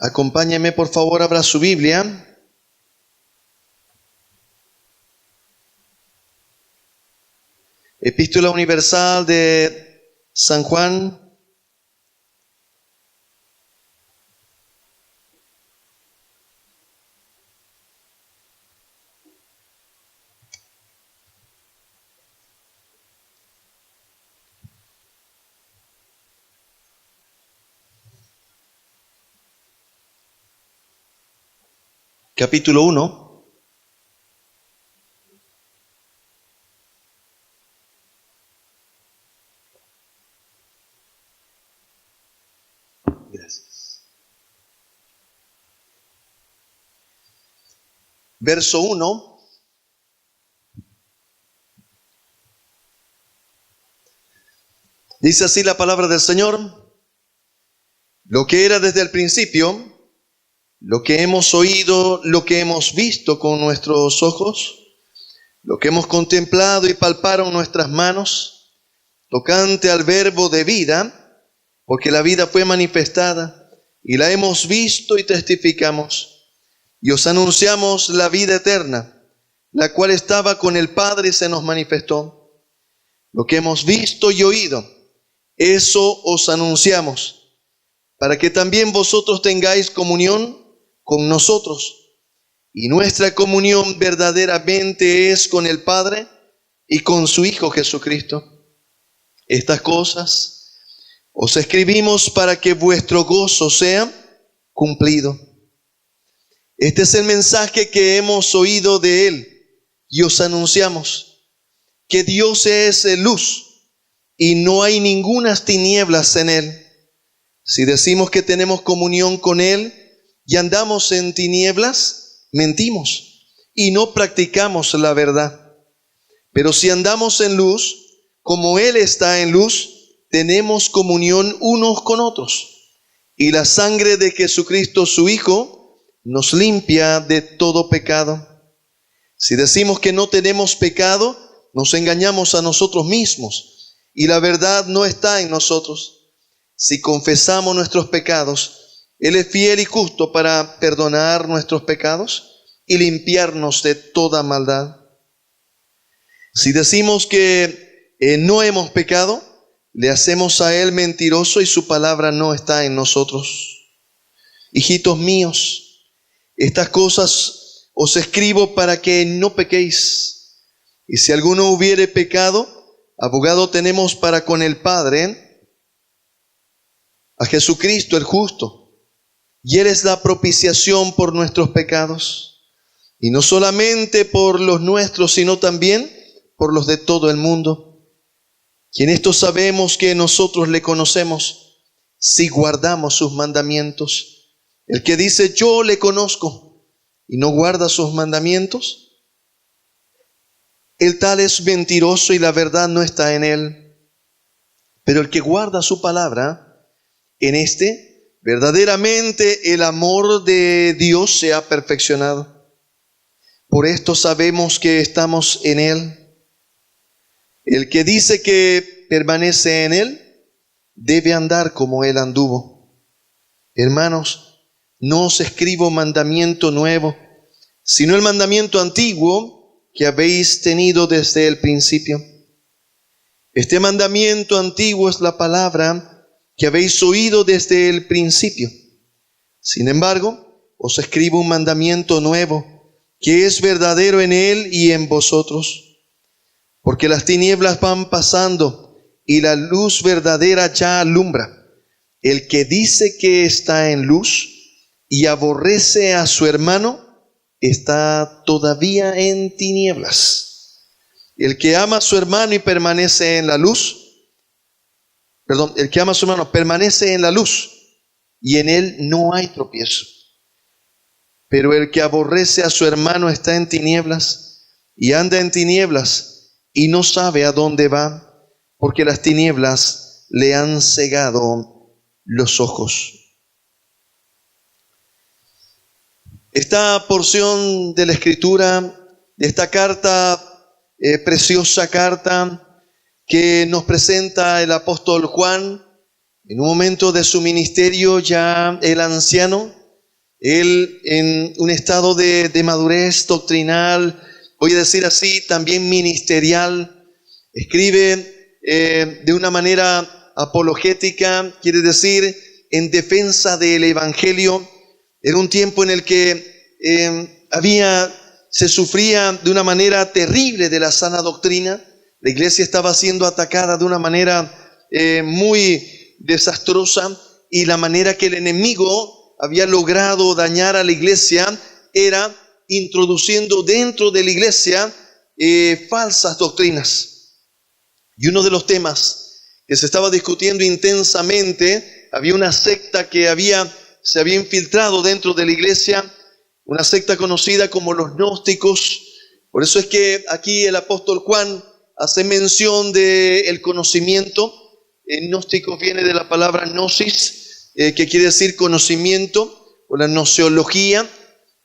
Acompáñeme, por favor, abra su Biblia. Epístola Universal de San Juan. Capítulo 1. Gracias. Verso 1. Dice así la palabra del Señor: lo que era desde el principio, lo que hemos oído, lo que hemos visto con nuestros ojos, lo que hemos contemplado y palparon nuestras manos, tocante al verbo de vida, porque la vida fue manifestada, y la hemos visto y testificamos, y os anunciamos la vida eterna, la cual estaba con el Padre y se nos manifestó. Lo que hemos visto y oído, eso os anunciamos, para que también vosotros tengáis comunión con nosotros. Y nuestra comunión verdaderamente es con el Padre y con su Hijo Jesucristo. Estas cosas os escribimos para que vuestro gozo sea cumplido. Este es el mensaje que hemos oído de Él y os anunciamos: que Dios es luz y no hay ningunas tinieblas en Él. Si decimos que tenemos comunión con Él y andamos en tinieblas, mentimos y no practicamos la verdad. Pero si andamos en luz, como Él está en luz, tenemos comunión unos con otros. Y la sangre de Jesucristo, su Hijo, nos limpia de todo pecado. Si decimos que no tenemos pecado, nos engañamos a nosotros mismos y la verdad no está en nosotros. Si confesamos nuestros pecados, Él es fiel y justo para perdonar nuestros pecados y limpiarnos de toda maldad. Si decimos que no hemos pecado, le hacemos a Él mentiroso y su palabra no está en nosotros. Hijitos míos, estas cosas os escribo para que no pequéis. Y si alguno hubiere pecado, abogado tenemos para con el Padre, a Jesucristo el justo. Y Él es la propiciación por nuestros pecados, y no solamente por los nuestros, sino también por los de todo el mundo. Y en esto sabemos que nosotros le conocemos, si guardamos sus mandamientos. El que dice yo le conozco y no guarda sus mandamientos, el tal es mentiroso y la verdad no está en él. Pero el que guarda su palabra, en este verdaderamente el amor de Dios se ha perfeccionado. Por esto sabemos que estamos en Él. El que dice que permanece en Él, debe andar como Él anduvo. Hermanos, no os escribo mandamiento nuevo, sino el mandamiento antiguo que habéis tenido desde el principio. Este mandamiento antiguo es la palabra que habéis oído desde el principio. Sin embargo, os escribo un mandamiento nuevo, que es verdadero en Él y en vosotros. Porque las tinieblas van pasando y la luz verdadera ya alumbra. El que dice que está en luz y aborrece a su hermano, está todavía en tinieblas. El que ama a su hermano y permanece en la luz, el que ama a su hermano permanece en la luz y en él no hay tropiezo. Pero el que aborrece a su hermano está en tinieblas y anda en tinieblas y no sabe a dónde va, porque las tinieblas le han cegado los ojos. Esta porción de la Escritura, de esta carta, preciosa carta, que nos presenta el apóstol Juan en un momento de su ministerio, ya el anciano, Él, en un estado de madurez doctrinal, voy a decir así, también ministerial, escribe de una manera apologética, quiere decir, en defensa del Evangelio. Era un tiempo en el que se sufría de una manera terrible de la sana doctrina. La iglesia estaba siendo atacada de una manera muy desastrosa, y la manera que el enemigo había logrado dañar a la iglesia era introduciendo dentro de la iglesia falsas doctrinas. Y uno de los temas que se estaba discutiendo intensamente, había una secta que se había infiltrado dentro de la iglesia, una secta conocida como los gnósticos. Por eso es que aquí el apóstol Juan hace mención del conocimiento. Gnóstico viene de la palabra gnosis, que quiere decir conocimiento, o la gnoseología,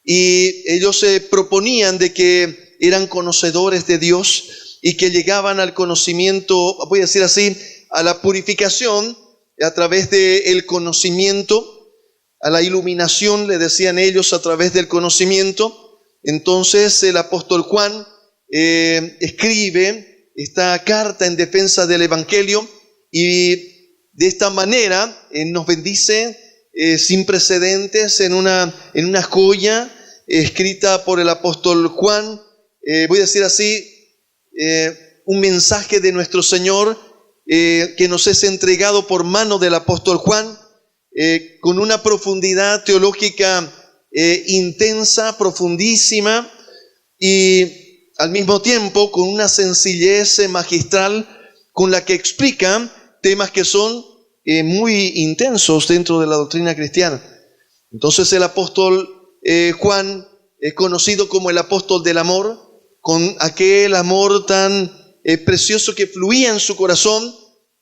y ellos se proponían de que eran conocedores de Dios y que llegaban al conocimiento, voy a decir así, a la purificación a través del conocimiento, a la iluminación, le decían ellos, a través del conocimiento. Entonces el apóstol Juan escribe esta carta en defensa del Evangelio, y de esta manera nos bendice sin precedentes en una joya escrita por el apóstol Juan. Voy a decir así, un mensaje de nuestro Señor que nos es entregado por mano del apóstol Juan, con una profundidad teológica intensa, profundísima, y al mismo tiempo con una sencillez magistral con la que explica temas que son muy intensos dentro de la doctrina cristiana. Entonces el apóstol Juan es conocido como el apóstol del amor, con aquel amor tan precioso que fluía en su corazón.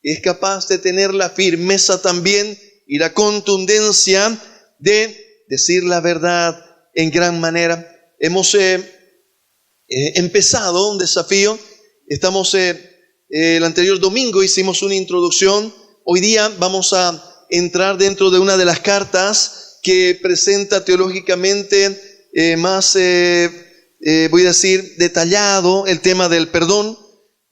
Es capaz de tener la firmeza también y la contundencia de decir la verdad en gran manera. Hemos empezado un desafío. Estamos el anterior domingo hicimos una introducción. Hoy día vamos a entrar dentro de una de las cartas que presenta teológicamente más, voy a decir, detallado el tema del perdón.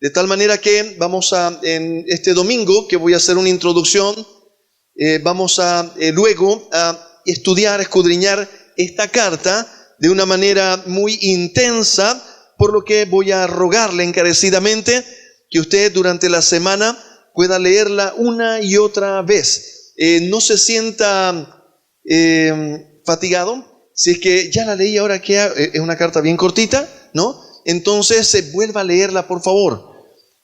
De tal manera que vamos en este domingo, que voy a hacer una introducción, vamos a luego a estudiar, escudriñar esta carta de una manera muy intensa, por lo que voy a rogarle encarecidamente que usted durante la semana pueda leerla una y otra vez. No se sienta fatigado. Si es que ya la leí, ahora que es una carta bien cortita, ¿no? Entonces vuelva a leerla, por favor.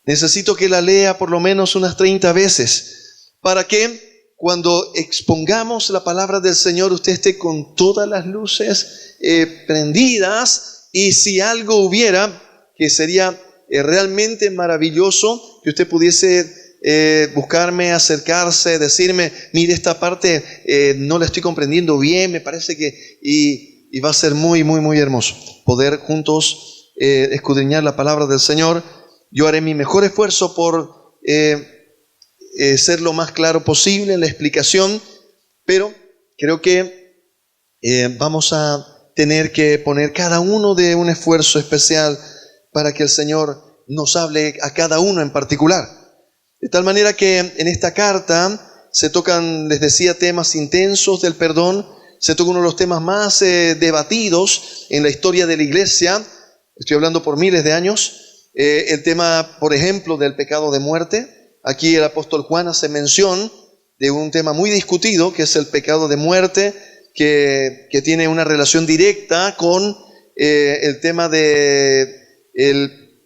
Necesito que la lea por lo menos unas 30 veces, para que cuando expongamos la palabra del Señor, usted esté con todas las luces prendidas, y si algo hubiera, que sería realmente maravilloso, que usted pudiese buscarme, acercarse, decirme, mire, esta parte no la estoy comprendiendo bien, me parece que... Y va a ser muy, muy, muy hermoso poder juntos escudriñar la palabra del Señor. Yo haré mi mejor esfuerzo por ser lo más claro posible en la explicación, pero creo que vamos a tener que poner cada uno de un esfuerzo especial para que el Señor nos hable a cada uno en particular. De tal manera que en esta carta se tocan, les decía, temas intensos del perdón. Se toca uno de los temas más debatidos en la historia de la iglesia. Estoy hablando por miles de años. El tema, por ejemplo, del pecado de muerte. Aquí el apóstol Juan hace mención de un tema muy discutido, que es el pecado de muerte, que tiene una relación directa con el tema de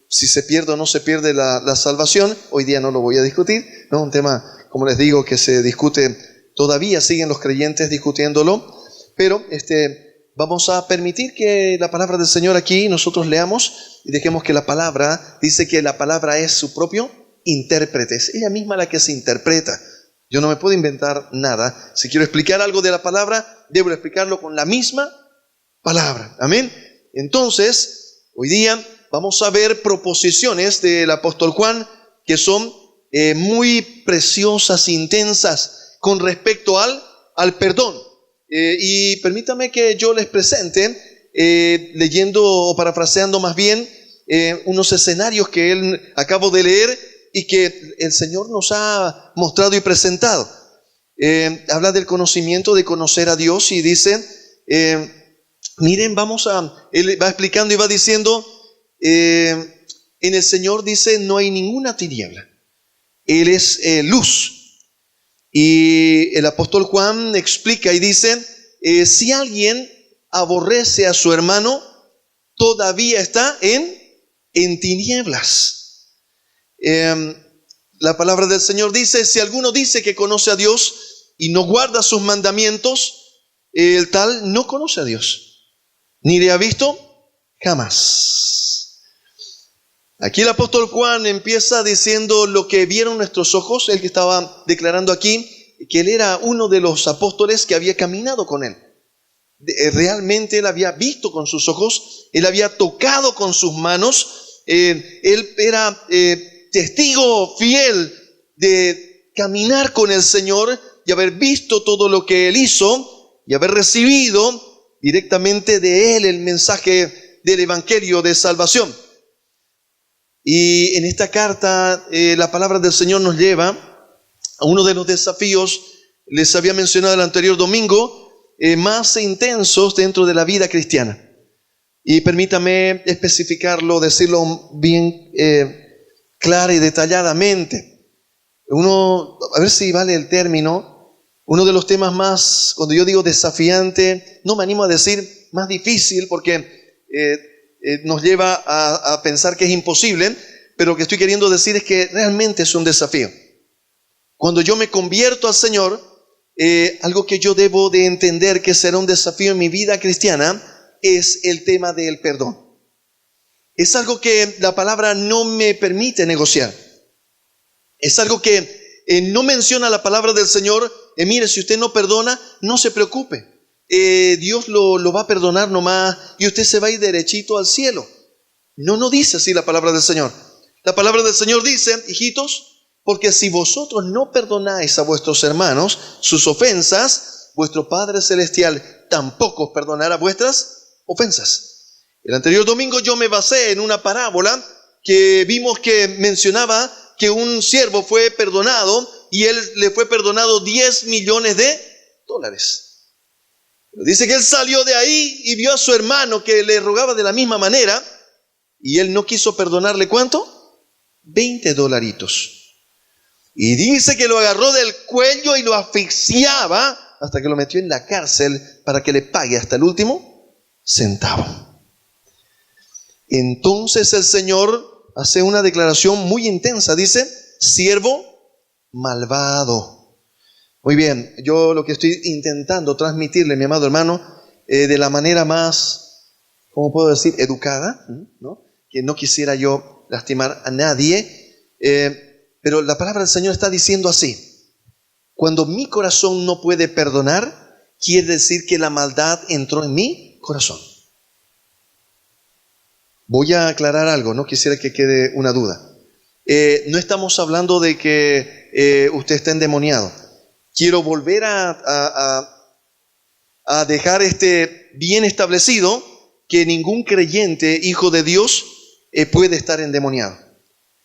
si se pierde o no se pierde la salvación. Hoy día no lo voy a discutir, ¿no? Un tema, como les digo, que se discute, todavía siguen los creyentes discutiéndolo, pero vamos a permitir que la palabra del Señor aquí nosotros leamos y dejemos que la palabra, dice que la palabra es su propio intérprete, es ella misma la que se interpreta. Yo no me puedo inventar nada. Si quiero explicar algo de la palabra, debo explicarlo con la misma palabra. Amén. Entonces, hoy día vamos a ver proposiciones del apóstol Juan que son muy preciosas, intensas, con respecto al perdón. y permítame que yo les presente, leyendo o parafraseando más bien, unos escenarios que acabo de leer y que el Señor nos ha mostrado y presentado. Habla del conocimiento, de conocer a Dios, y dice, miren, él va explicando y va diciendo, en el Señor dice, no hay ninguna tiniebla. Él es luz. Y el apóstol Juan explica y dice, si alguien aborrece a su hermano, todavía está en tinieblas. La palabra del Señor dice, si alguno dice que conoce a Dios y no guarda sus mandamientos, el tal no conoce a Dios, ni le ha visto jamás. Aquí el apóstol Juan empieza diciendo lo que vieron nuestros ojos, el que estaba declarando aquí, que él era uno de los apóstoles que había caminado con él. Realmente él había visto con sus ojos, él había tocado con sus manos, él era testigo fiel de caminar con el Señor y haber visto todo lo que él hizo y haber recibido directamente de él el mensaje del evangelio de salvación. Y en esta carta la palabra del Señor nos lleva a uno de los desafíos, les había mencionado el anterior domingo, más intensos dentro de la vida cristiana. Y permítame especificarlo, decirlo bien clara y detalladamente. A ver si vale el término, uno de los temas más, cuando yo digo desafiante, no me animo a decir más difícil, porque nos lleva a pensar que es imposible, pero lo que estoy queriendo decir es que realmente es un desafío. Cuando yo me convierto al Señor, algo que yo debo de entender que será un desafío en mi vida cristiana es el tema del perdón. Es algo que la palabra no me permite negociar. Es algo que no menciona la palabra del Señor. Mire, si usted no perdona, no se preocupe. Dios lo va a perdonar nomás y usted se va a ir derechito al cielo. No dice así la palabra del Señor. La palabra del Señor dice, hijitos, porque si vosotros no perdonáis a vuestros hermanos sus ofensas, vuestro Padre Celestial tampoco os perdonará vuestras ofensas. El anterior domingo yo me basé en una parábola que vimos que mencionaba que un siervo fue perdonado y él le fue perdonado $10 millones. Dice que él salió de ahí y vio a su hermano que le rogaba de la misma manera y él no quiso perdonarle, ¿cuánto? $20. Y dice que lo agarró del cuello y lo asfixiaba hasta que lo metió en la cárcel para que le pague hasta el último centavo. Entonces el Señor hace una declaración muy intensa. Dice, siervo malvado. Muy bien, yo lo que estoy intentando transmitirle, mi amado hermano, de la manera más, ¿cómo puedo decir?, educada, ¿no? Que no quisiera yo lastimar a nadie, pero la palabra del Señor está diciendo así: cuando mi corazón no puede perdonar, quiere decir que la maldad entró en mi corazón. Voy a aclarar algo, no quisiera que quede una duda. No estamos hablando de que usted está endemoniado. Quiero volver a dejar bien establecido que ningún creyente, hijo de Dios, puede estar endemoniado.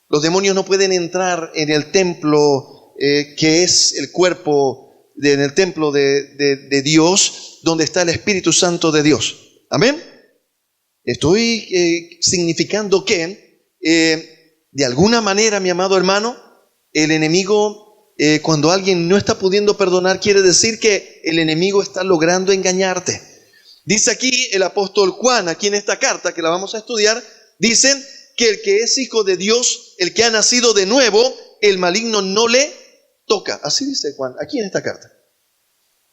Los demonios no pueden entrar en el templo que es el cuerpo, en el templo de Dios, donde está el Espíritu Santo de Dios. ¿Amén? Estoy significando que, de alguna manera, mi amado hermano, el enemigo, cuando alguien no está pudiendo perdonar, quiere decir que el enemigo está logrando engañarte. Dice aquí el apóstol Juan, aquí en esta carta que la vamos a estudiar, dice que el que es hijo de Dios, el que ha nacido de nuevo, el maligno no le toca. Así dice Juan, aquí en esta carta.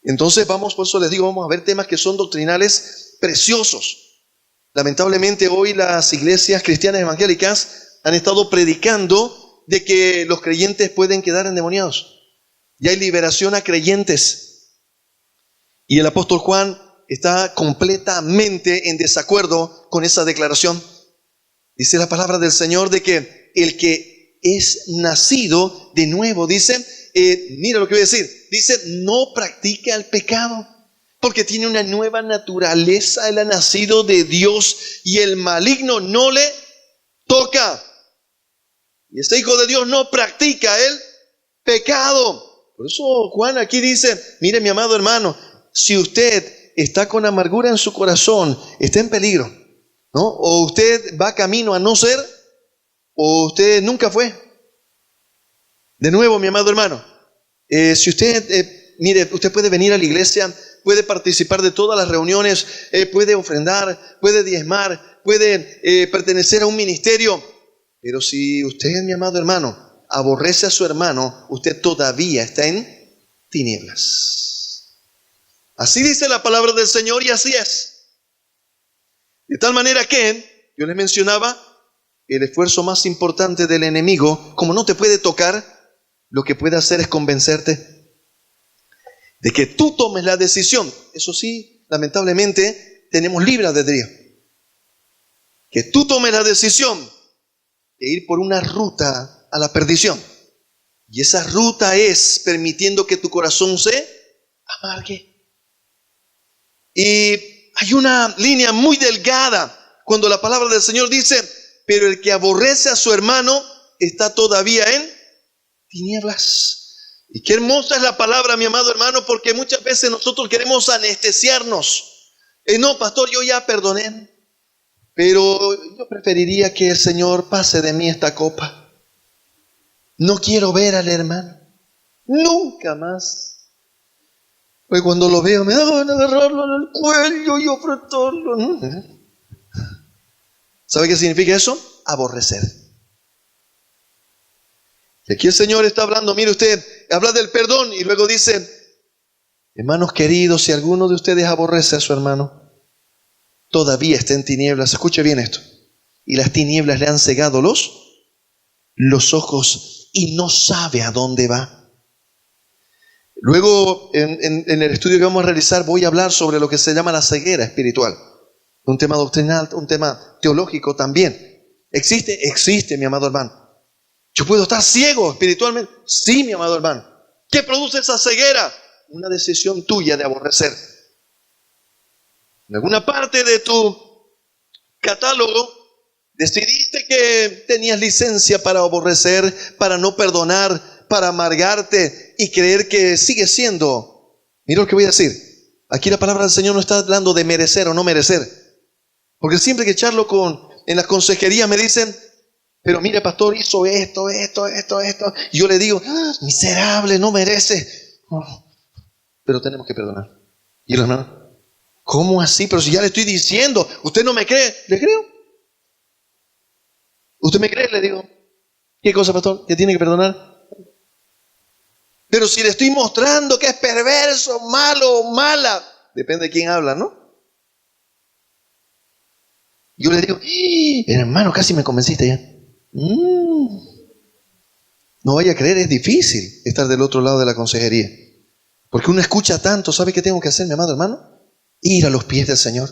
Entonces por eso les digo, vamos a ver temas que son doctrinales preciosos. Lamentablemente hoy las iglesias cristianas evangélicas han estado predicando de que los creyentes pueden quedar endemoniados. Ya hay liberación a creyentes. Y el apóstol Juan está completamente en desacuerdo con esa declaración. Dice la palabra del Señor de que el que es nacido de nuevo, dice, mira lo que voy a decir, dice, no practica el pecado, porque tiene una nueva naturaleza. Él ha nacido de Dios y el maligno no le toca. Y este hijo de Dios no practica el pecado. Por eso Juan aquí dice, mire mi amado hermano, si usted está con amargura en su corazón, está en peligro, ¿no? O usted va camino a no ser, o usted nunca fue. De nuevo, mi amado hermano, si usted, mire, usted puede venir a la iglesia, puede participar de todas las reuniones, puede ofrendar, puede diezmar, puede pertenecer a un ministerio, pero si usted, mi amado hermano, aborrece a su hermano, usted todavía está en tinieblas. Así dice la palabra del Señor y así es. De tal manera que, yo les mencionaba, el esfuerzo más importante del enemigo, como no te puede tocar, lo que puede hacer es convencerte de que tú tomes la decisión. Eso sí, lamentablemente, tenemos libre albedrío. Que tú tomes la decisión de ir por una ruta a la perdición. Y esa ruta es permitiendo que tu corazón se amargue. Y hay una línea muy delgada cuando la palabra del Señor dice, pero el que aborrece a su hermano está todavía en tinieblas. Y qué hermosa es la palabra, mi amado hermano, porque muchas veces nosotros queremos anestesiarnos. No, pastor, yo ya perdoné, pero yo preferiría que el Señor pase de mí esta copa. No quiero ver al hermano, nunca más. Pues cuando lo veo me da ganas de agarrarlo en el cuello y apretarlo. ¿Sabe qué significa eso? Aborrecer. Y aquí el Señor está hablando, mire usted, habla del perdón y luego dice, hermanos queridos, si alguno de ustedes aborrece a su hermano, todavía está en tinieblas. Escuche bien esto. Y las tinieblas le han cegado los ojos y no sabe a dónde va. Luego, en el estudio que vamos a realizar, voy a hablar sobre lo que se llama la ceguera espiritual. Un tema doctrinal, un tema teológico también. Existe, mi amado hermano. Yo puedo estar ciego espiritualmente. Sí, mi amado hermano. ¿Qué produce esa ceguera? Una decisión tuya de aborrecer. En alguna parte de tu catálogo decidiste que tenías licencia para aborrecer, para no perdonar, para amargarte y creer que sigue siendo. Mira lo que voy a decir. Aquí la palabra del Señor no está hablando de merecer o no merecer. Porque siempre que charlo en las consejerías me dicen, pero mire, pastor, hizo esto. Y yo le digo, miserable, no merece. Pero tenemos que perdonar. Y el hermano, ¿cómo así? Pero si ya le estoy diciendo, ¿usted no me cree? ¿Le creo? ¿Usted me cree? Le digo, ¿qué cosa, pastor? ¿Que tiene que perdonar? Pero si le estoy mostrando que es perverso, malo o mala, depende de quién habla, ¿no? Yo le digo, hermano, casi me convenciste ya. No vaya a creer, es difícil estar del otro lado de la consejería. Porque uno escucha tanto. ¿Sabe qué tengo que hacer, mi amado hermano? Ir a los pies del Señor.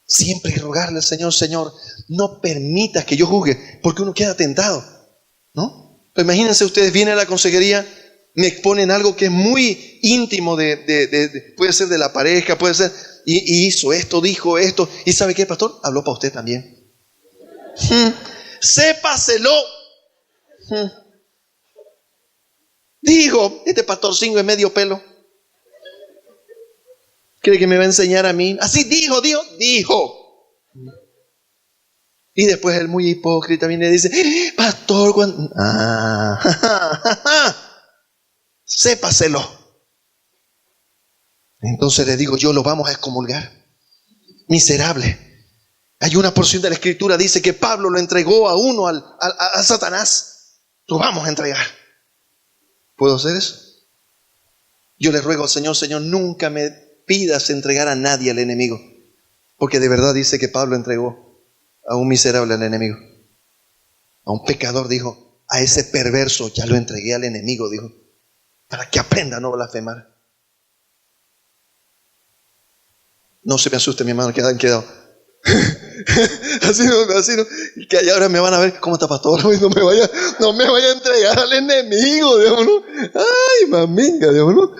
Siempre rogarle al Señor, Señor, no permitas que yo juzgue, porque uno queda tentado, ¿no? Pero imagínense ustedes, vienen a la consejería, me exponen algo que es muy íntimo puede ser de la pareja, puede ser, y hizo esto, dijo esto, y ¿sabe qué, pastor? Habló para usted también. Sépaselo. Digo, este pastorcingo es medio pelo. ¿Cree que me va a enseñar a mí? Así dijo. Y después él muy hipócrita viene y dice, pastor, sépaselo. Entonces le digo, yo lo vamos a excomulgar. Miserable. Hay una porción de la Escritura, dice que Pablo lo entregó a uno, a Satanás. Lo vamos a entregar. ¿Puedo hacer eso? Yo le ruego al Señor, Señor, nunca me pidas entregar a nadie al enemigo. Porque de verdad dice que Pablo entregó a un miserable al enemigo. A un pecador, dijo, a ese perverso ya lo entregué al enemigo, dijo, para que aprenda a no blasfemar. No se me asuste, mi hermano, que han quedado. Así no. Y que allá ahora me van a ver, ¿cómo está pastor? No me vaya a entregar al enemigo, digamos, ¿no? Ay, maminga, digamos, ¿no?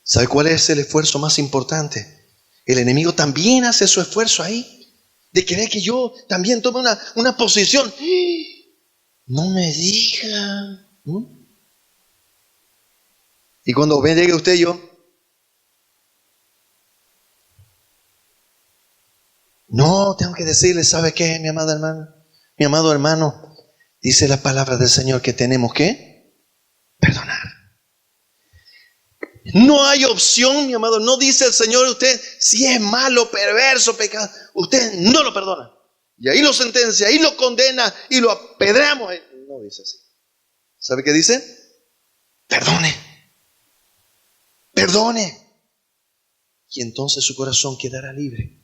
¿Sabe cuál es el esfuerzo más importante? El enemigo también hace su esfuerzo ahí, de querer que yo también tome una posición. No me diga. Y cuando llegue usted y yo, no, tengo que decirle, ¿sabe qué, mi amada hermana? Mi amado hermano, dice la palabra del Señor que tenemos que perdonar. No hay opción, mi amado. No dice el Señor, usted, si es malo, perverso, pecado, usted no lo perdona. Y ahí lo sentencia, ahí lo condena y lo apedreamos. No dice así. ¿Sabe qué dice? Perdone. Perdone. Y entonces su corazón quedará libre.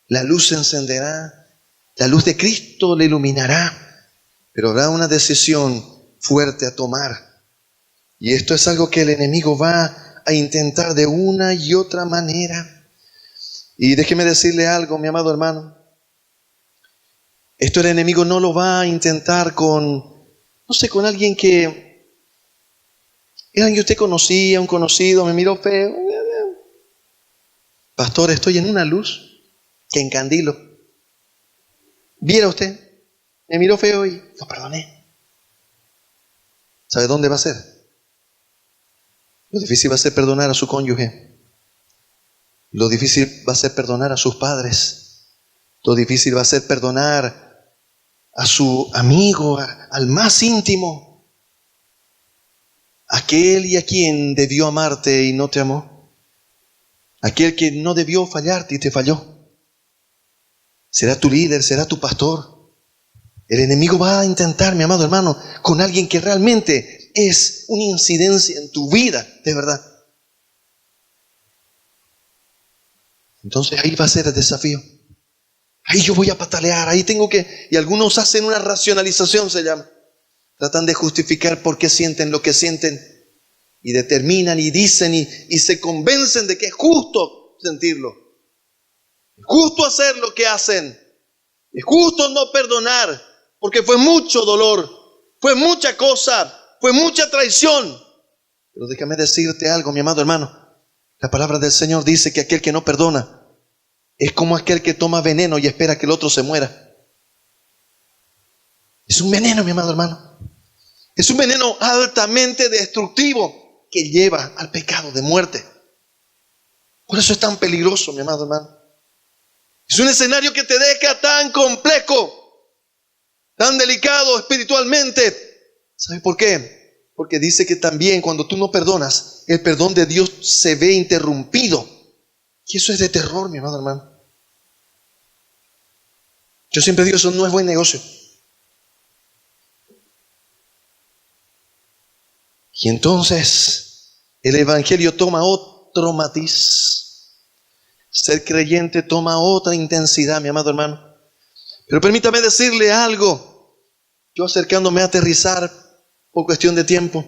La luz se encenderá. La luz de Cristo le iluminará. Pero habrá una decisión fuerte a tomar. Y esto es algo que el enemigo va a intentar de una y otra manera. Y déjeme decirle algo, mi amado hermano. Esto el enemigo no lo va a intentar con alguien que usted conocía, un conocido, me miró feo. Pastor, estoy en una luz que encandilo. Viera usted, me miró feo y lo perdoné. ¿Sabe dónde va a ser? Lo difícil va a ser perdonar a su cónyuge. Lo difícil va a ser perdonar a sus padres. Lo difícil va a ser perdonar a su amigo, al más íntimo. Aquel y a quien debió amarte y no te amó. Aquel que no debió fallarte y te falló. Será tu líder, será tu pastor. El enemigo va a intentar, mi amado hermano, con alguien que realmente es una incidencia en tu vida, de verdad. Entonces ahí va a ser el desafío. Ahí yo voy a patalear, ahí tengo que... Y algunos hacen una racionalización, se llama. Tratan de justificar por qué sienten lo que sienten. Y determinan y dicen y se convencen de que es justo sentirlo. Es justo hacer lo que hacen. Es justo no perdonar, porque fue mucho dolor, fue mucha cosa, fue mucha traición. Pero déjame decirte algo, mi amado hermano. La palabra del Señor dice que aquel que no perdona es como aquel que toma veneno y espera que el otro se muera. Es un veneno, mi amado hermano. Es un veneno altamente destructivo que lleva al pecado de muerte. Por eso es tan peligroso, mi amado hermano. Es un escenario que te deja tan complejo, tan delicado espiritualmente. ¿Sabe por qué? Porque dice que también cuando tú no perdonas, el perdón de Dios se ve interrumpido. Y eso es de terror, mi amado hermano. Yo siempre digo, eso no es buen negocio. Y entonces el evangelio toma otro matiz. Ser creyente toma otra intensidad, mi amado hermano. Pero permítame decirle algo. Yo acercándome a aterrizar por cuestión de tiempo.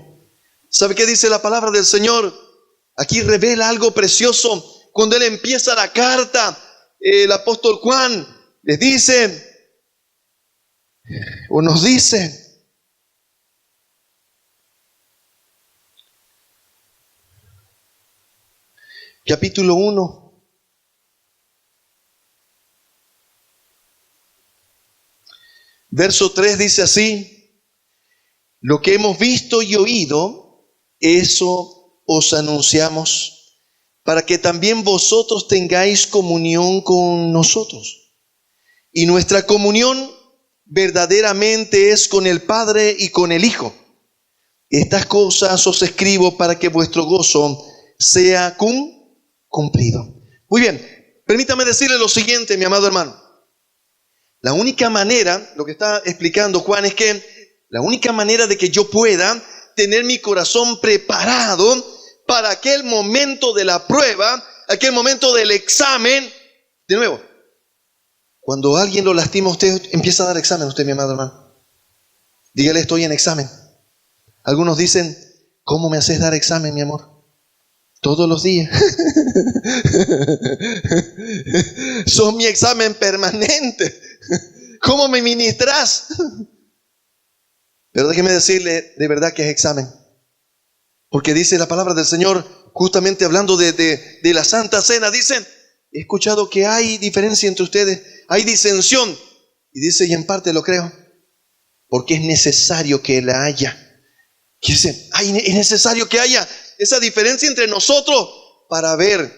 ¿Sabe qué dice la palabra del Señor? Aquí revela algo precioso. Cuando Él empieza la carta, el apóstol Juan les dice, o nos dice, capítulo 1, verso 3 dice así: lo que hemos visto y oído, eso os anunciamos, para que también vosotros tengáis comunión con nosotros. Y nuestra comunión verdaderamente es con el Padre y con el Hijo. Estas cosas os escribo para que vuestro gozo sea cumplido. Muy bien, permítame decirle lo siguiente, mi amado hermano. La única manera, lo que está explicando Juan, es que la única manera de que yo pueda tener mi corazón preparado para aquel momento de la prueba, aquel momento del examen. De nuevo, cuando alguien lo lastima, usted empieza a dar examen, usted, mi amado hermano. Dígale, estoy en examen. Algunos dicen, ¿cómo me haces dar examen, mi amor? Todos los días. Sos mi examen permanente. ¿Cómo me ministras? Pero déjeme decirle, de verdad que es examen. Porque dice la palabra del Señor, justamente hablando de la Santa Cena, dicen, he escuchado que hay diferencia entre ustedes, hay disensión. Y dice, y en parte lo creo, porque es necesario que la haya. Dice, es necesario que haya esa diferencia entre nosotros para ver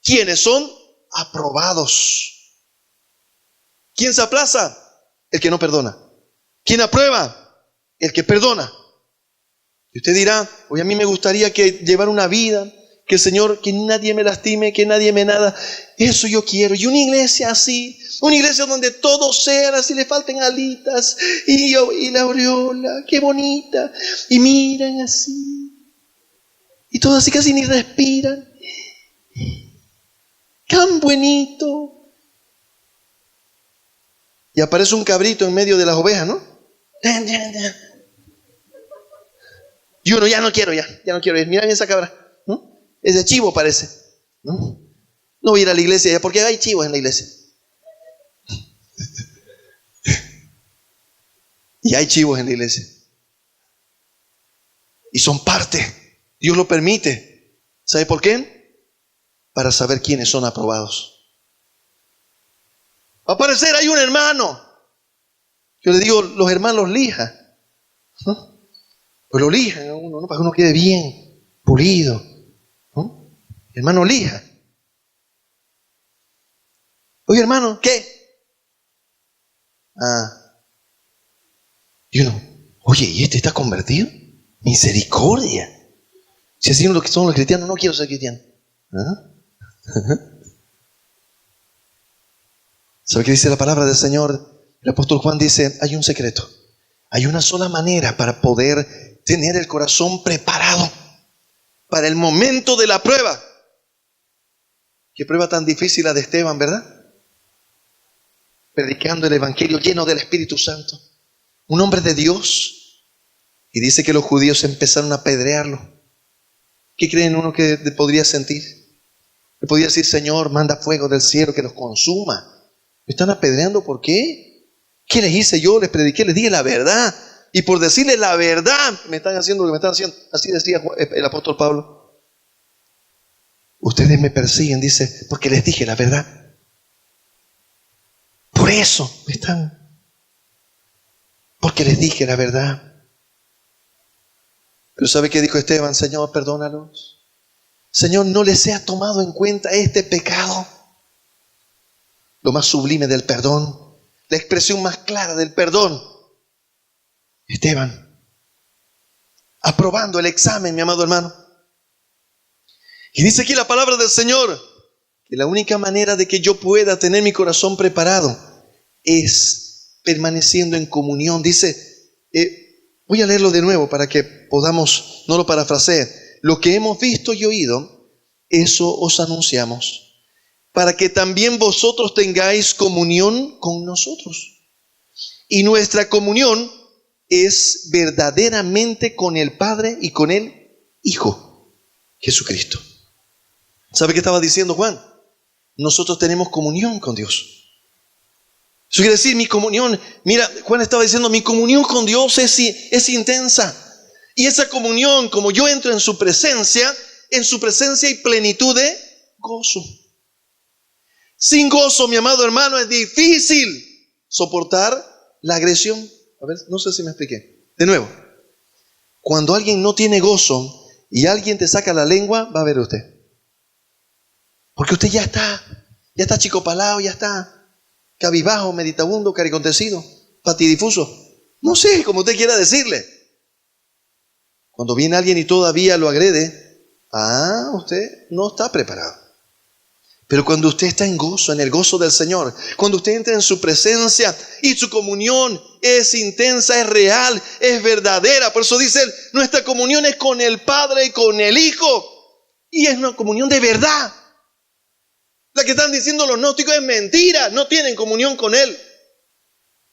quiénes son aprobados. ¿Quién se aplaza? El que no perdona. ¿Quién aprueba? El que perdona. Y usted dirá, oye, a mí me gustaría que llevar una vida, que el Señor, que nadie me lastime, que nadie me nada. Eso yo quiero. Y una iglesia así, una iglesia donde todos sean así, le falten alitas y la aureola, qué bonita. Y miran así. Y todos así casi ni respiran. Tan bonito. Y aparece un cabrito en medio de las ovejas, ¿no? Y uno, ya no quiero. Mira esa cabra, ¿no? Es de chivo parece, ¿no? No voy a ir a la iglesia ya porque hay chivos en la iglesia. Y hay chivos en la iglesia. Y son parte. Dios lo permite. ¿Sabe por qué? Para saber quiénes son aprobados. Va a aparecer, hay un hermano. Yo le digo, los hermanos lijan, ¿no? Pues lo lijan a uno, ¿no? Para que uno quede bien, pulido, ¿no? Hermano lija. Oye, hermano, ¿qué? Y uno, oye, ¿y este está convertido? Misericordia. Si así lo que son los cristianos, no quiero ser cristiano. ¿Sabe qué dice la palabra del Señor? El apóstol Juan dice, hay un secreto. Hay una sola manera para poder tener el corazón preparado para el momento de la prueba. Qué prueba tan difícil la de Esteban, ¿verdad? Predicando el evangelio lleno del Espíritu Santo. Un hombre de Dios. Y dice que los judíos empezaron a apedrearlo. ¿Qué creen uno que podría sentir? Que podría decir, Señor, manda fuego del cielo que los consuma. ¿Me están apedreando por qué? ¿Qué les hice yo? Les prediqué, les dije la verdad. Y por decirles la verdad, me están haciendo lo que me están haciendo. Así decía el apóstol Pablo. Ustedes me persiguen, dice, porque les dije la verdad. Por eso me están. Porque les dije la verdad. Pero ¿sabe qué dijo Esteban? Señor, perdónalos. Señor, no les sea tomado en cuenta este pecado. Lo más sublime del perdón. La expresión más clara del perdón. Esteban, aprobando el examen, mi amado hermano. Y dice aquí la palabra del Señor, que la única manera de que yo pueda tener mi corazón preparado es permaneciendo en comunión. Dice, voy a leerlo de nuevo para que podamos, no lo parafrasee. Lo que hemos visto y oído, eso os anunciamos, para que también vosotros tengáis comunión con nosotros. Y nuestra comunión es verdaderamente con el Padre y con el Hijo, Jesucristo. ¿Sabe qué estaba diciendo Juan? Nosotros tenemos comunión con Dios. Eso quiere decir mi comunión. Mira, Juan estaba diciendo, mi comunión con Dios es intensa. Y esa comunión, como yo entro en su presencia hay plenitud de gozo. Sin gozo, mi amado hermano, es difícil soportar la agresión. A ver, no sé si me expliqué. De nuevo, cuando alguien no tiene gozo y alguien te saca la lengua, va a ver usted. Porque usted ya está chicopalado, ya está cabizbajo, meditabundo, caricontecido, patidifuso. No sé, como usted quiera decirle. Cuando viene alguien y todavía lo agrede, usted no está preparado. Pero cuando usted está en gozo, en el gozo del Señor, cuando usted entra en su presencia y su comunión es intensa, es real, es verdadera. Por eso dice él, nuestra comunión es con el Padre y con el Hijo. Y es una comunión de verdad. La que están diciendo los gnósticos es mentira, no tienen comunión con Él.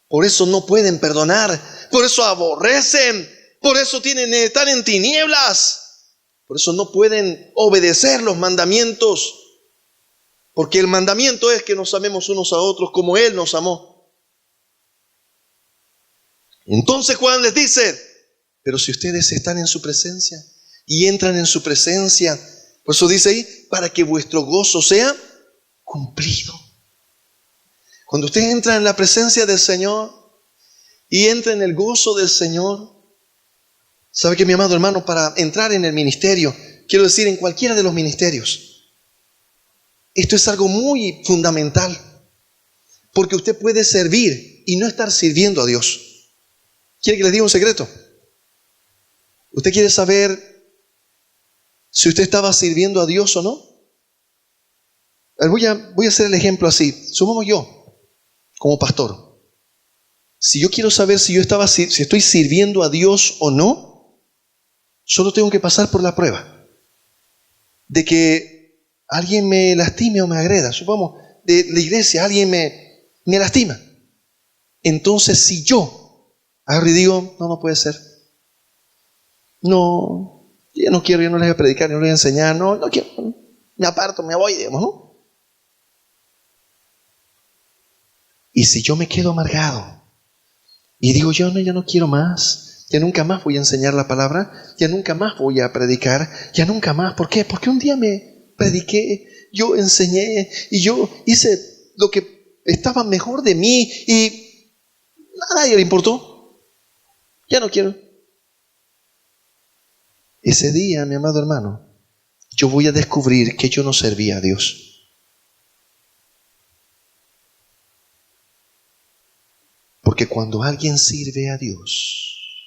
Por eso no pueden perdonar, por eso aborrecen, por eso están en tinieblas. Por eso no pueden obedecer los mandamientos, porque el mandamiento es que nos amemos unos a otros como Él nos amó. Entonces Juan les dice, pero si ustedes están en su presencia y entran en su presencia, por eso dice ahí, para que vuestro gozo sea cumplido. Cuando usted entra en la presencia del Señor y entra en el gozo del Señor, sabe que, mi amado hermano, para entrar en el ministerio, quiero decir en cualquiera de los ministerios, esto es algo muy fundamental, porque usted puede servir y no estar sirviendo a Dios. ¿Quiere que les diga un secreto? ¿Usted quiere saber si usted estaba sirviendo a Dios o no? Voy a hacer el ejemplo así. Supongamos yo, como pastor, si yo quiero saber si estoy sirviendo a Dios o no, solo tengo que pasar por la prueba de que alguien me lastime o me agreda. Supongamos, de la iglesia alguien me lastima. Entonces, si yo agarro y digo, no puede ser. No, yo no quiero, yo no les voy a predicar, no les voy a enseñar, no quiero, me aparto, me voy, digamos, ¿no? Y si yo me quedo amargado y digo, yo no quiero más, ya nunca más voy a enseñar la palabra, ya nunca más voy a predicar, ya nunca más. ¿Por qué? Porque un día me prediqué, yo enseñé y yo hice lo que estaba mejor de mí y a nadie le importó. Ya no quiero. Ese día, mi amado hermano, yo voy a descubrir que yo no servía a Dios. Porque cuando alguien sirve a Dios,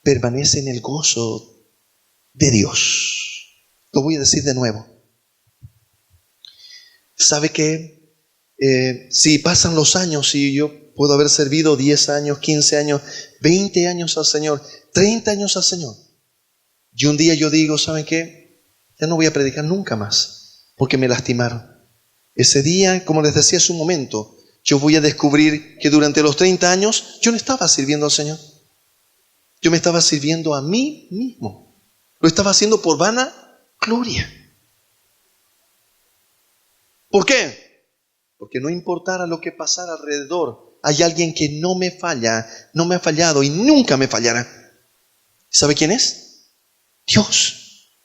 permanece en el gozo de Dios. Lo voy a decir de nuevo. ¿Sabe qué? Si pasan los años, si yo puedo haber servido 10 años, 15 años, 20 años al Señor, 30 años al Señor, y un día yo digo, ¿saben qué? Ya no voy a predicar nunca más, porque me lastimaron. Ese día, como les decía hace un momento, yo voy a descubrir que durante los 30 años yo no estaba sirviendo al Señor. Yo me estaba sirviendo a mí mismo. Lo estaba haciendo por vana gloria. ¿Por qué? Porque no importara lo que pasara alrededor, hay alguien que no me falla, no me ha fallado y nunca me fallará. ¿Sabe quién es? Dios.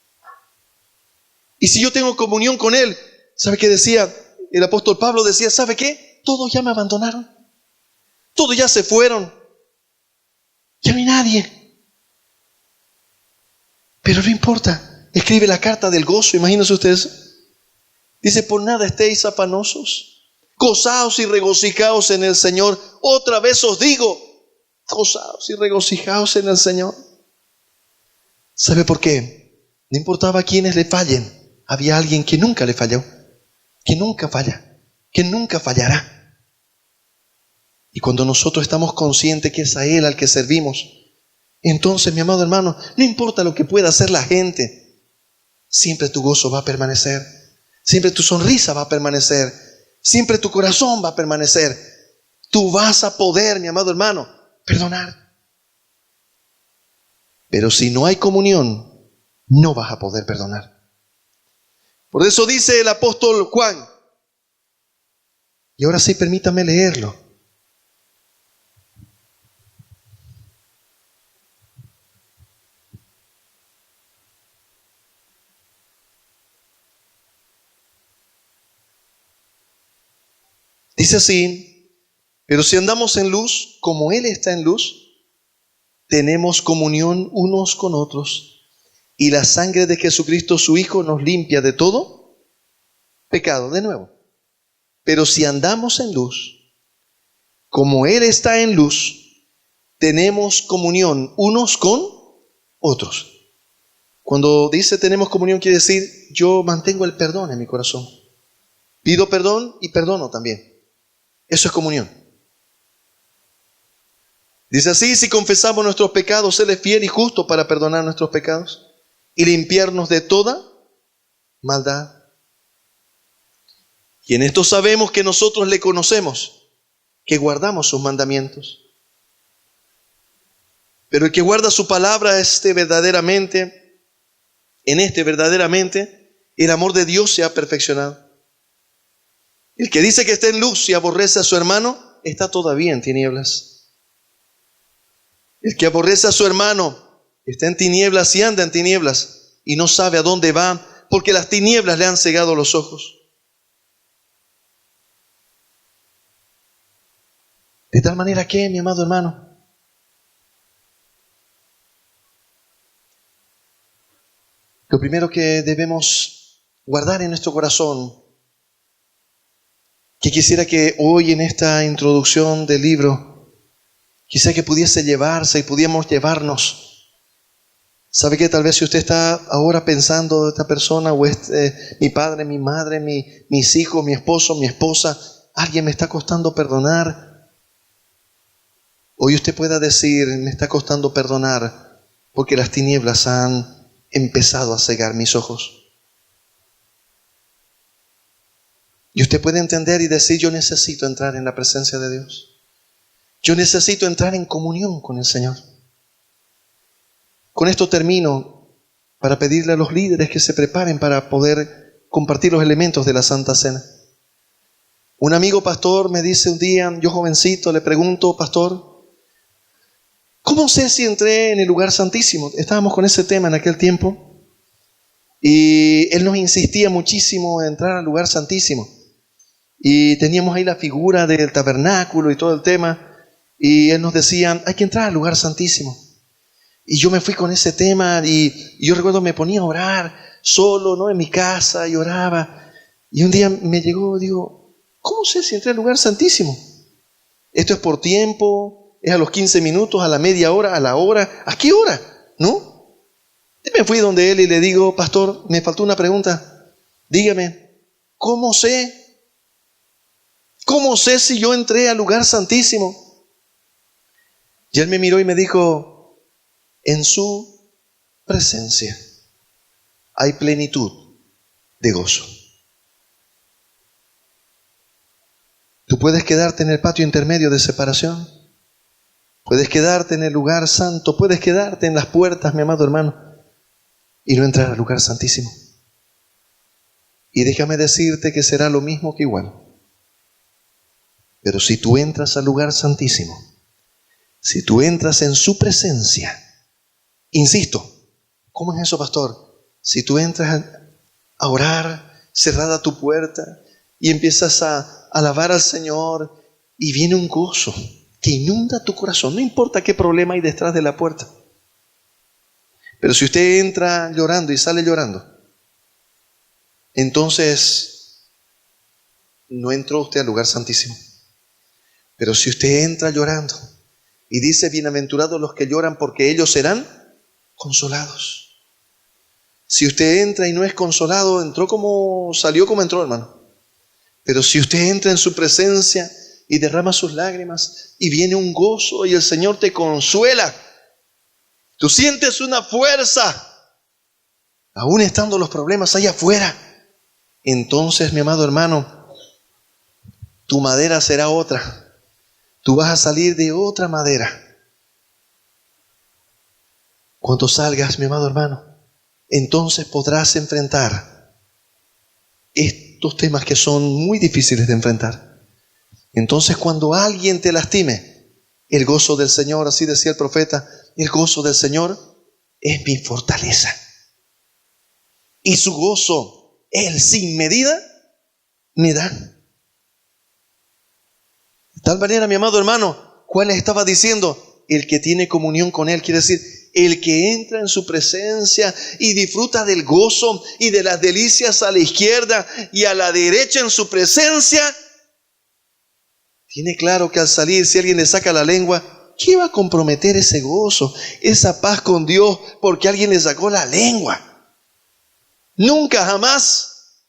Y si yo tengo comunión con Él, ¿sabe qué decía? El apóstol Pablo decía, ¿sabe qué? Todos ya me abandonaron. Todos ya se fueron. Ya no hay nadie. Pero no importa. Escribe la carta del gozo, imagínense ustedes. Dice, por nada estéis afanosos. Gozaos y regocijaos en el Señor. Otra vez os digo, gozaos y regocijaos en el Señor. ¿Sabe por qué? No importaba quiénes le fallen. Había alguien que nunca le falló. Que nunca falla. Que nunca fallará. Y cuando nosotros estamos conscientes que es a Él al que servimos, entonces, mi amado hermano, no importa lo que pueda hacer la gente, siempre tu gozo va a permanecer, siempre tu sonrisa va a permanecer, siempre tu corazón va a permanecer. Tú vas a poder, mi amado hermano, perdonar. Pero si no hay comunión, no vas a poder perdonar. Por eso dice el apóstol Juan, y ahora sí permítame leerlo. Dice así, pero si andamos en luz, como Él está en luz, tenemos comunión unos con otros, y la sangre de Jesucristo, su Hijo, nos limpia de todo pecado. De nuevo, pero si andamos en luz, como Él está en luz, tenemos comunión unos con otros. Cuando dice tenemos comunión, quiere decir yo mantengo el perdón en mi corazón. Pido perdón y perdono también. Eso es comunión. Dice así, si confesamos nuestros pecados, Él es fiel y justo para perdonar nuestros pecados y limpiarnos de toda maldad. Y en esto sabemos que nosotros le conocemos, que guardamos sus mandamientos. Pero el que guarda su palabra, verdaderamente, el amor de Dios se ha perfeccionado. El que dice que está en luz y aborrece a su hermano, está todavía en tinieblas. El que aborrece a su hermano, está en tinieblas y anda en tinieblas y no sabe a dónde va, porque las tinieblas le han cegado los ojos. De tal manera que, mi amado hermano, lo primero que debemos guardar en nuestro corazón, que quisiera que hoy en esta introducción del libro, quisiera que pudiese llevarse y pudiéramos llevarnos. ¿Sabe qué? Tal vez si usted está ahora pensando de esta persona, o mi padre, mi madre, mis hijos, mi esposo, mi esposa, alguien me está costando perdonar. Hoy usted pueda decir, me está costando perdonar porque las tinieblas han empezado a cegar mis ojos. Y usted puede entender y decir, yo necesito entrar en la presencia de Dios. Yo necesito entrar en comunión con el Señor. Con esto termino para pedirle a los líderes que se preparen para poder compartir los elementos de la Santa Cena. Un amigo pastor me dice un día, yo jovencito, le pregunto, pastor, ¿cómo sé si entré en el lugar santísimo? Estábamos con ese tema en aquel tiempo y él nos insistía muchísimo en entrar al lugar santísimo. Y teníamos ahí la figura del tabernáculo y todo el tema y él nos decía, hay que entrar al lugar santísimo. Y yo me fui con ese tema y yo recuerdo me ponía a orar solo, ¿no? En mi casa y oraba. Y un día me llegó, digo, ¿cómo sé si entré al lugar santísimo? Esto es por tiempo, es a los 15 minutos, a la media hora, a la hora. ¿A qué hora? ¿No? Y me fui donde él y le digo, pastor, me faltó una pregunta. Dígame, ¿cómo sé? ¿Cómo sé si yo entré al lugar santísimo? Y él me miró y me dijo, en su presencia hay plenitud de gozo. Tú puedes quedarte en el patio intermedio de separación, puedes quedarte en el lugar santo, puedes quedarte en las puertas, mi amado hermano, y no entrar al lugar santísimo. Y déjame decirte que será lo mismo que igual. Pero si tú entras al lugar santísimo, si tú entras en su presencia, insisto, ¿cómo es eso, pastor? Si tú entras a orar, cerrada tu puerta, y empiezas a alabar al Señor, y viene un gozo que inunda tu corazón, no importa qué problema hay detrás de la puerta. Pero si usted entra llorando y sale llorando, entonces no entró usted al lugar santísimo. Pero si usted entra llorando y dice, bienaventurados los que lloran porque ellos serán consolados. Si usted entra y no es consolado, salió como entró, hermano. Pero si usted entra en su presencia y derrama sus lágrimas y viene un gozo y el Señor te consuela, tú sientes una fuerza, aún estando los problemas allá afuera, entonces, mi amado hermano, tu madera será otra. Tú vas a salir de otra madera. Cuando salgas, mi amado hermano, entonces podrás enfrentar estos temas que son muy difíciles de enfrentar. Entonces, cuando alguien te lastime, el gozo del Señor, así decía el profeta, el gozo del Señor es mi fortaleza. Y su gozo, Él sin medida, me da. De tal manera, mi amado hermano, Juan les estaba diciendo, el que tiene comunión con Él, quiere decir, el que entra en su presencia y disfruta del gozo y de las delicias a la izquierda y a la derecha en su presencia, tiene claro que al salir, si alguien le saca la lengua, ¿qué va a comprometer ese gozo, esa paz con Dios porque alguien le sacó la lengua? Nunca, jamás.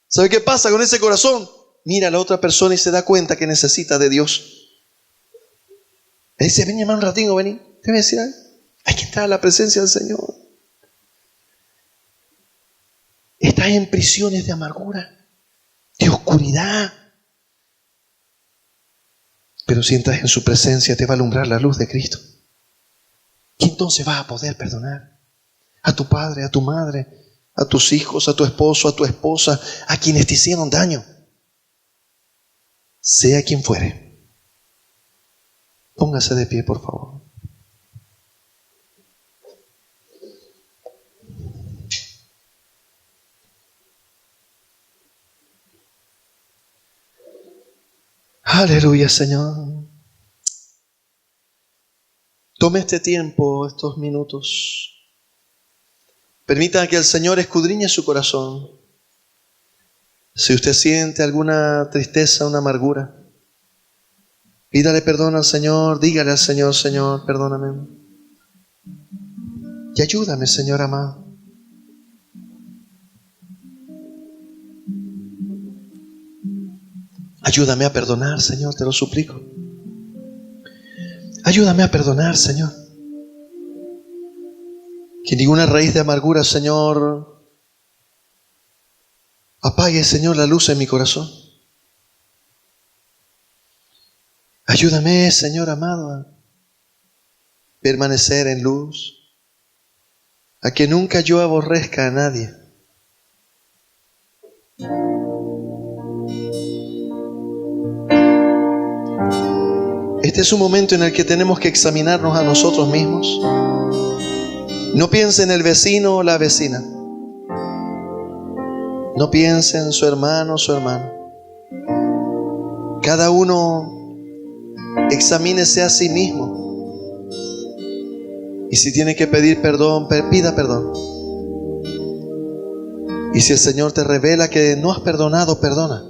¿Sabe qué pasa con ese corazón? Mira a la otra persona y se da cuenta que necesita de Dios. Le dice, ven hermano un ratito, vení. Te voy a decir algo. Hay que entrar a la presencia del Señor. Estás en prisiones de amargura, de oscuridad. Pero si entras en su presencia te va a alumbrar la luz de Cristo. ¿quién entonces va a poder perdonar? A tu padre, a tu madre, a tus hijos, a tu esposo, a tu esposa, a quienes te hicieron daño. Sea quien fuere. Póngase de pie, por favor. Aleluya, Señor. Tome este tiempo, estos minutos. Permita que el Señor escudriñe su corazón. Si usted siente alguna tristeza, una amargura, pídale perdón al Señor, dígale al Señor, Señor, perdóname. Y ayúdame, Señor amado. Ayúdame a perdonar, Señor, te lo suplico. Ayúdame a perdonar, Señor. Que ninguna raíz de amargura, Señor, apague, Señor, la luz en mi corazón. Ayúdame, Señor amado, a permanecer en luz, a que nunca yo aborrezca a nadie. Este es un momento en el que tenemos que examinarnos a nosotros mismos. No piense en el vecino o la vecina. No piense en su hermano o su hermana. Cada uno examínese a sí mismo. Y si tiene que pedir perdón, pida perdón. Y si el Señor te revela que no has perdonado, perdona.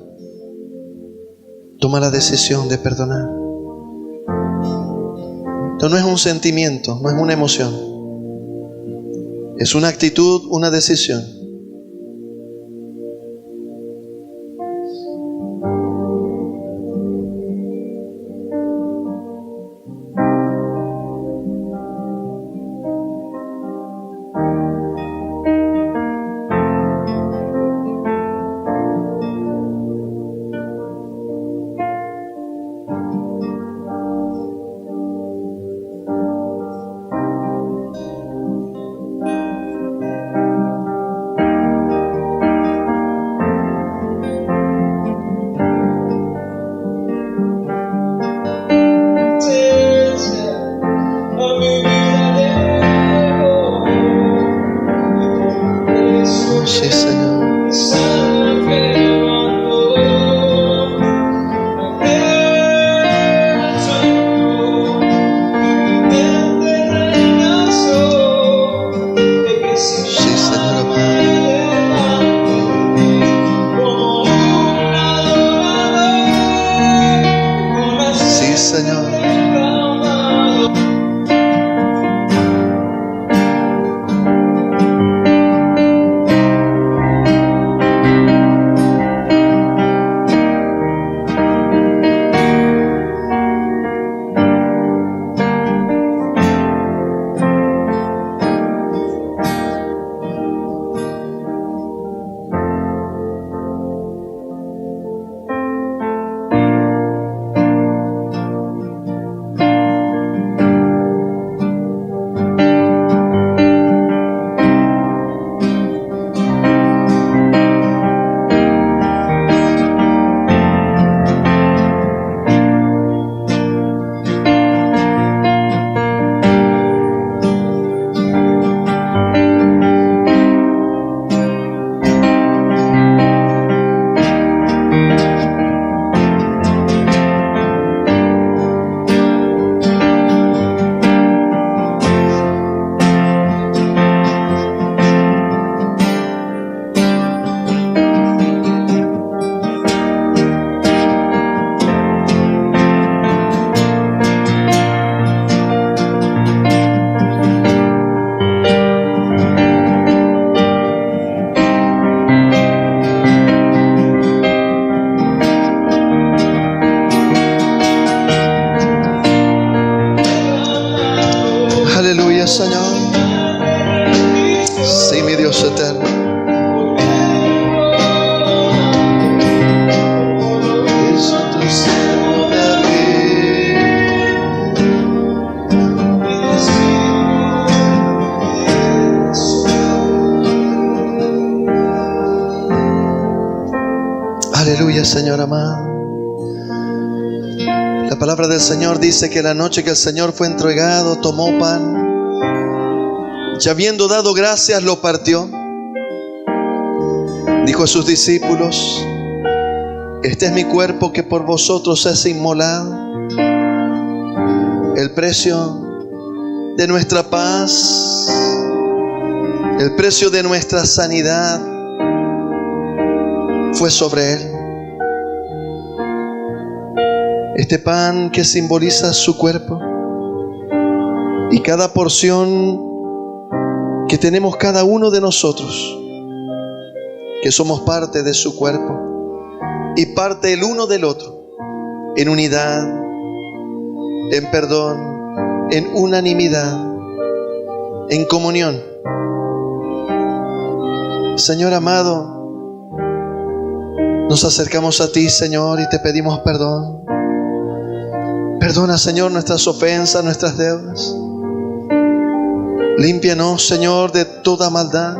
Toma la decisión de perdonar. Esto no es un sentimiento, no es una emoción. Es una actitud, una decisión. Sí, Señor. Sí, Señor amado. Sí, Señor. Aleluya, Señor. Sí, mi Dios eterno. nombre, Señor amado. La palabra del Señor dice que la noche que el Señor fue entregado, tomó pan, y habiendo dado gracias, lo partió. Dijo a sus discípulos: este es mi cuerpo que por vosotros es inmolado. El precio de nuestra paz, el precio de nuestra sanidad fue sobre Él. Este pan que simboliza su cuerpo, y cada porción que tenemos cada uno de nosotros, que somos parte de su cuerpo y parte el uno del otro, en unidad, en perdón, en unanimidad, en comunión. Señor amado, nos acercamos a ti, Señor, y te pedimos perdón. Perdona, Señor, nuestras ofensas, nuestras deudas. Límpianos, Señor, de toda maldad.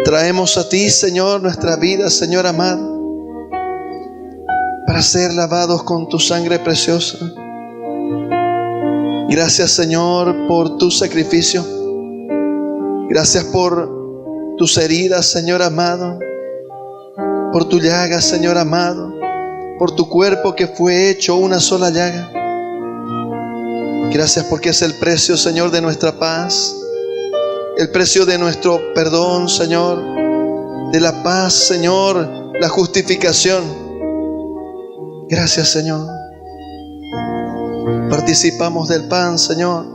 Traemos a ti, Señor, nuestra vida, Señor amado, para ser lavados con tu sangre preciosa. Gracias, Señor, por tu sacrificio. Gracias por tus heridas, Señor amado, por tu llaga, Señor amado, por tu cuerpo que fue hecho una sola llaga. Gracias porque es el precio, Señor, de nuestra paz, el precio de nuestro perdón, Señor, de la paz, Señor, la justificación. Gracias, Señor. Participamos del pan, Señor,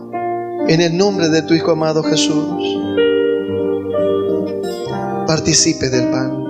en el nombre de tu Hijo amado Jesús. Participe del pan.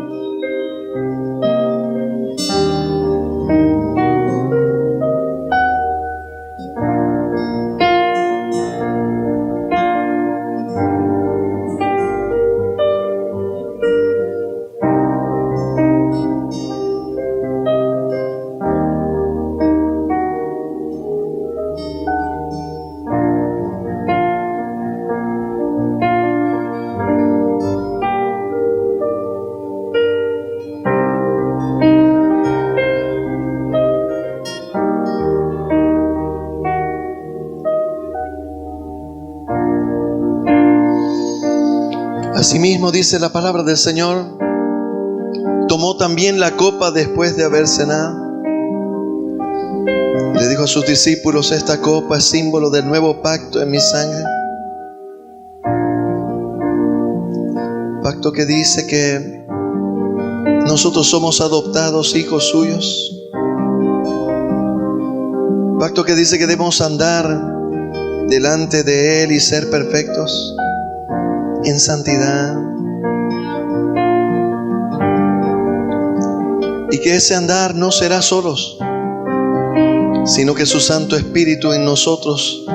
Asimismo, dice la palabra del Señor, tomó también la copa después de haber cenado. Le dijo a sus discípulos: esta copa es símbolo del nuevo pacto en mi sangre. Pacto que dice que nosotros somos adoptados hijos suyos. Pacto que dice que debemos andar delante de Él y ser perfectos en santidad, y que ese andar no será solos, sino que su Santo Espíritu en nosotros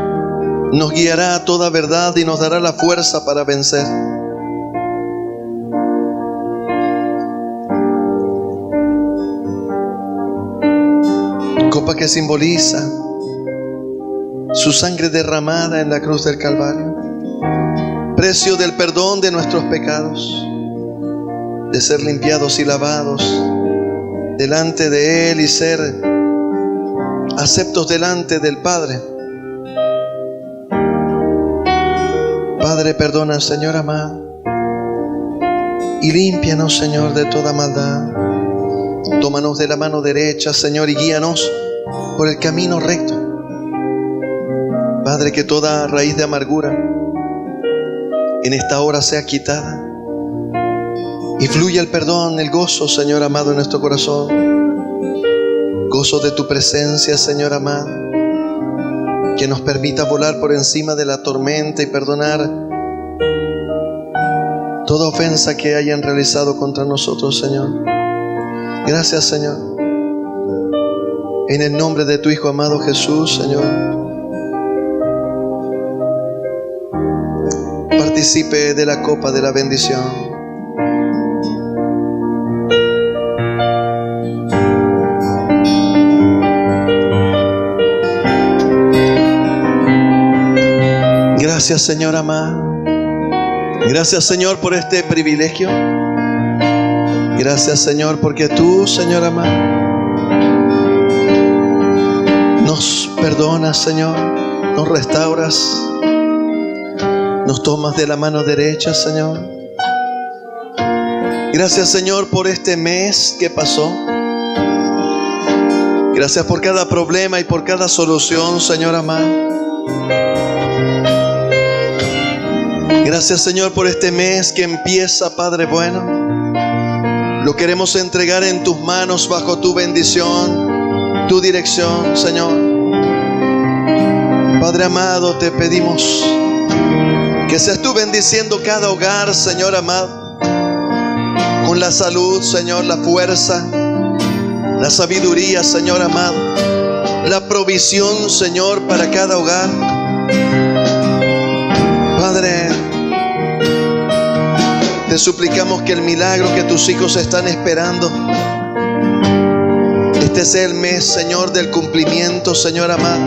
nos guiará a toda verdad y nos dará la fuerza para vencer. Copa que simboliza su sangre derramada en la cruz del Calvario, precio del perdón de nuestros pecados, de ser limpiados y lavados delante de Él y ser aceptos delante del Padre. Padre, perdona, Señor amado, y límpianos, Señor, de toda maldad. Tómanos de la mano derecha, Señor, y guíanos por el camino recto. Padre, que toda raíz de amargura en esta hora sea quitada y fluya el perdón, el gozo, Señor amado, en nuestro corazón. Gozo de tu presencia, Señor amado, que nos permita volar por encima de la tormenta y perdonar toda ofensa que hayan realizado contra nosotros, Señor. Gracias, Señor. En el nombre de tu Hijo amado Jesús, Señor, participe de la copa de la bendición. Gracias, Señor amado. Gracias, Señor, por este privilegio. Gracias, Señor, porque tú, Señor amado, nos perdonas, Señor, nos restauras, nos tomas de la mano derecha, Señor. Gracias, Señor, por este mes que pasó. Gracias por cada problema y por cada solución, Señor amado. Gracias, Señor, por este mes que empieza, Padre bueno. Lo queremos entregar en tus manos bajo tu bendición, tu dirección, Señor. Padre amado, te pedimos que seas tú bendiciendo cada hogar, Señor amado, con la salud, Señor, la fuerza, la sabiduría, Señor amado, la provisión, Señor, para cada hogar. Padre, te suplicamos que el milagro que tus hijos están esperando, este sea el mes, Señor, del cumplimiento, Señor amado.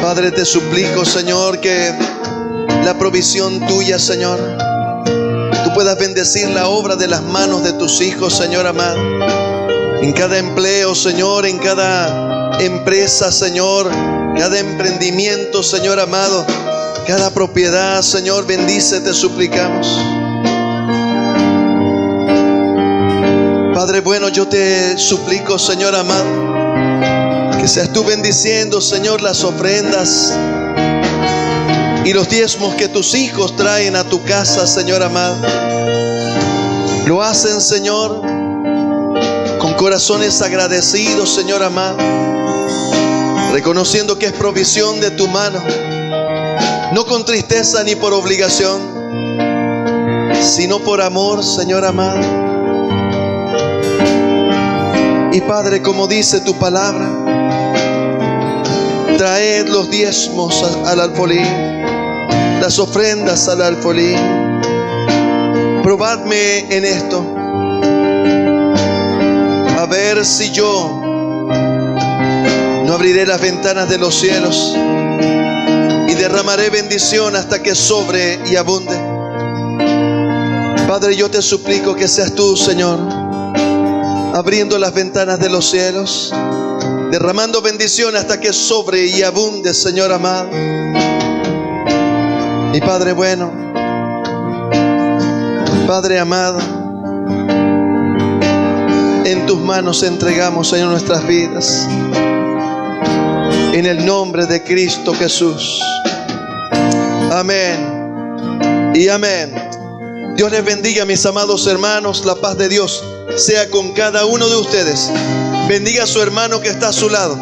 Padre, te suplico, Señor, que la provisión tuya, Señor, tú puedas bendecir la obra de las manos de tus hijos, Señor amado. En cada empleo, Señor, en cada empresa, Señor, cada emprendimiento, Señor amado, cada propiedad, Señor, bendice, te suplicamos. Padre bueno, yo te suplico, Señor amado, que seas tú bendiciendo, Señor, las ofrendas y los diezmos que tus hijos traen a tu casa, Señor amado. Lo hacen, Señor, con corazones agradecidos, Señor amado, reconociendo que es provisión de tu mano, no con tristeza ni por obligación, sino por amor, Señor amado. Y Padre, como dice tu palabra, traed los diezmos al alfolí, las ofrendas al alfolí. Probadme en esto, a ver si yo no abriré las ventanas de los cielos y derramaré bendición hasta que sobre y abunde. Padre, yo te suplico que seas tú, Señor, abriendo las ventanas de los cielos, derramando bendición hasta que sobre y abunde, Señor amado. Y Padre bueno, Padre amado, en tus manos entregamos, Señor, nuestras vidas. En el nombre de Cristo Jesús. Amén y amén. Dios les bendiga, mis amados hermanos. La paz de Dios sea con cada uno de ustedes. Bendiga a su hermano que está a su lado.